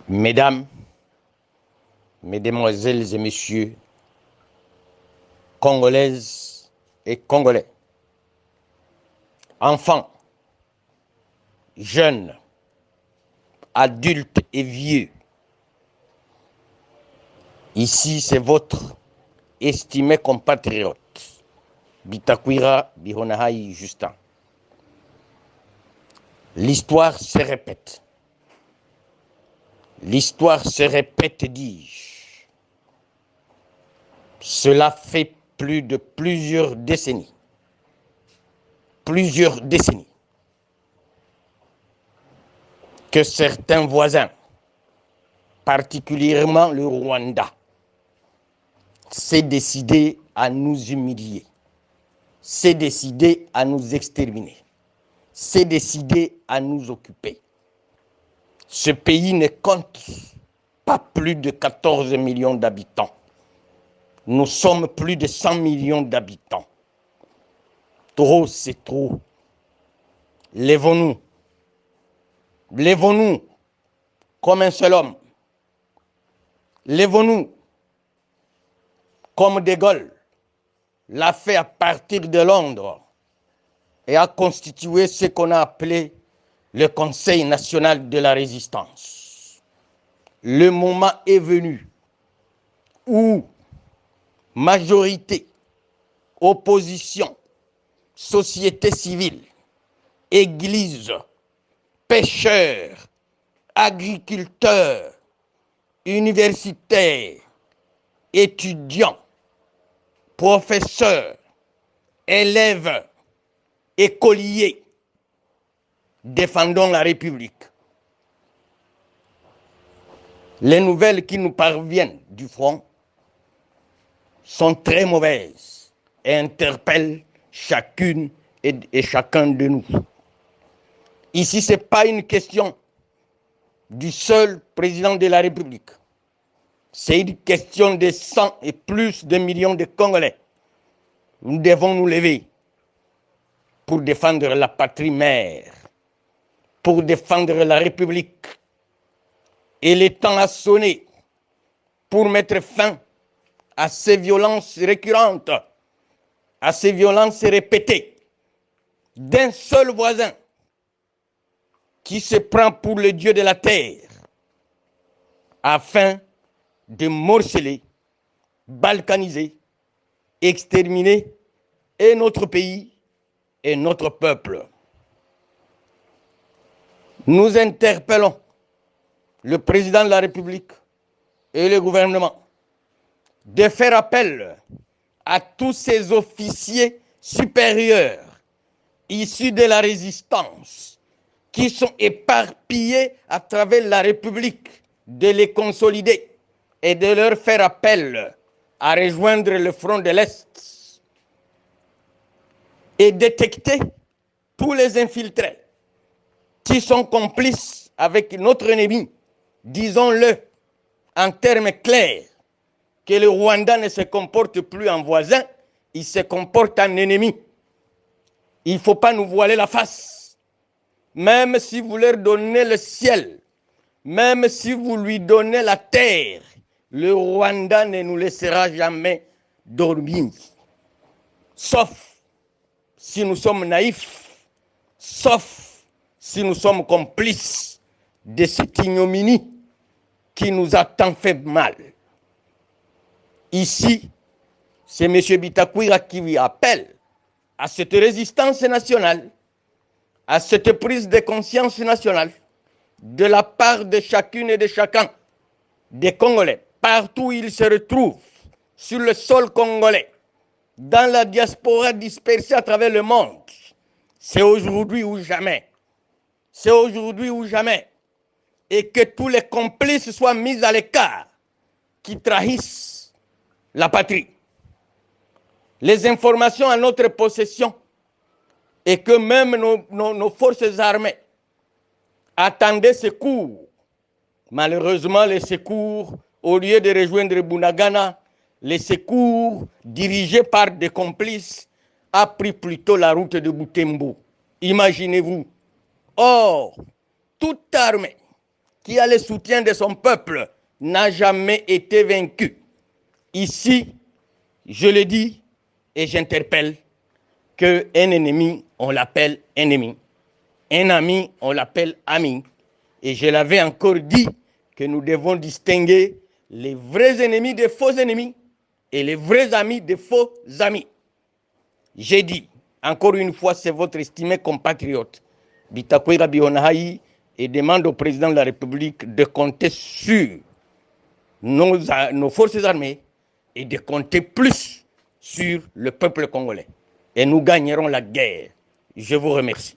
Mesdames, Mesdemoiselles et Messieurs, Congolaises et Congolais, enfants, jeunes, adultes et vieux, ici c'est votre estimé compatriote, Bitakwira Bihonahai Justin. L'histoire se répète. L'histoire se répète, dis-je. Cela fait plus de plusieurs décennies. Que certains voisins, particulièrement le Rwanda, s'est décidé à nous humilier, s'est décidé à nous exterminer, s'est décidé à nous occuper. Ce pays ne compte pas plus de 14 millions d'habitants. Nous sommes plus de 100 millions d'habitants. Trop, c'est trop. Lèvons-nous. Lèvons-nous comme un seul homme. Lèvons-nous comme De Gaulle l'a fait à partir de Londres et a constitué ce qu'on a appelé le Conseil national de la résistance. Le moment est venu où majorité, opposition, société civile, église, pêcheurs, agriculteurs, universitaires, étudiants, professeurs, élèves, écoliers, défendons la République. Les nouvelles qui nous parviennent du front sont très mauvaises et interpellent chacune et chacun de nous. Ici, ce n'est pas une question du seul président de la République. C'est une question de 100 et plus de millions de Congolais. Nous devons nous lever pour défendre la patrie mère, pour défendre la République. Et le temps a sonné pour mettre fin à ces violences récurrentes, à ces violences répétées d'un seul voisin qui se prend pour le Dieu de la terre afin de morceler, balkaniser, exterminer et notre pays et notre peuple. Nous interpellons le président de la République et le gouvernement de faire appel à tous ces officiers supérieurs issus de la résistance qui sont éparpillés à travers la République, de les consolider et de leur faire appel à rejoindre le front de l'Est et détecter tous les infiltrés qui sont complices avec notre ennemi. Disons-le en termes clairs, que le Rwanda ne se comporte plus en voisin, il se comporte en ennemi. Il ne faut pas nous voiler la face. Même si vous leur donnez le ciel, même si vous lui donnez la terre, le Rwanda ne nous laissera jamais dormir. Sauf si nous sommes naïfs, sauf si nous sommes complices de cette ignominie qui nous a tant fait mal. Ici, c'est M. Bitakwira qui appelle à cette résistance nationale, à cette prise de conscience nationale de la part de chacune et de chacun des Congolais, partout où ils se retrouvent, sur le sol congolais, dans la diaspora dispersée à travers le monde. C'est aujourd'hui ou jamais. C'est aujourd'hui ou jamais. Et que tous les complices soient mis à l'écart qui trahissent la patrie. Les informations à notre possession et que même nos forces armées attendaient secours. Malheureusement, les secours, au lieu de rejoindre Bunagana, les secours dirigés par des complices a pris plutôt la route de Butembo. Imaginez-vous. Or, toute armée qui a le soutien de son peuple, n'a jamais été vaincu. Ici, je le dis et j'interpelle qu'un ennemi, on l'appelle ennemi. Un ami, on l'appelle ami. Et je l'avais encore dit que nous devons distinguer les vrais ennemis des faux ennemis et les vrais amis des faux amis. J'ai dit, encore une fois, c'est votre estimé compatriote, Bitakwira Bionahaï, et demande au président de la République de compter sur nos forces armées et de compter plus sur le peuple congolais. Et nous gagnerons la guerre. Je vous remercie.